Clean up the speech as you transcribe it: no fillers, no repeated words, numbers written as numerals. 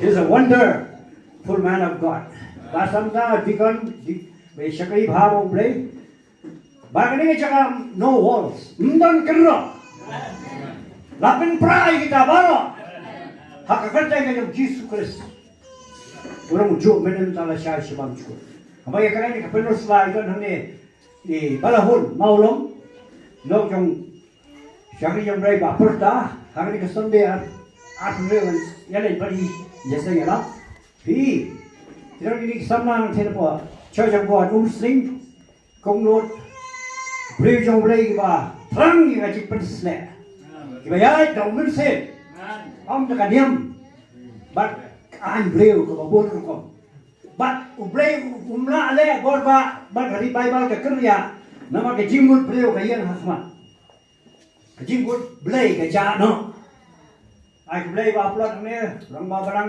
He's a wonderful man of God. Và sometimes deacon về sakay bhavo play. Bagay chaka no walls. Mdan kero. Lapin pray kita baro. Hakakat tayo ng Jesus Christ. Urang ujo menen tala siya si Bang Chuk. Kamay kaya ni kapenos la ito nani balahon maulong. No yung sakay yung brave aperta. Hanggang ni kasonde at rewan yan ay pari jasa yan lah. Thì đó đi sắm năng thế nào cho trong quạt sinh công nốt bơi trong đây và thắng như cái chiếc bánh xe thì bây giờ trong bánh xe ông cho cả niệm bắt anh bơi của bốn con bắt bơi la le bor ba bắt cái bay ba cái kerja nama cái jimut bơi cái yên hả cái jimut bơi cái cha nó ai bơi ba plot này răng ba barang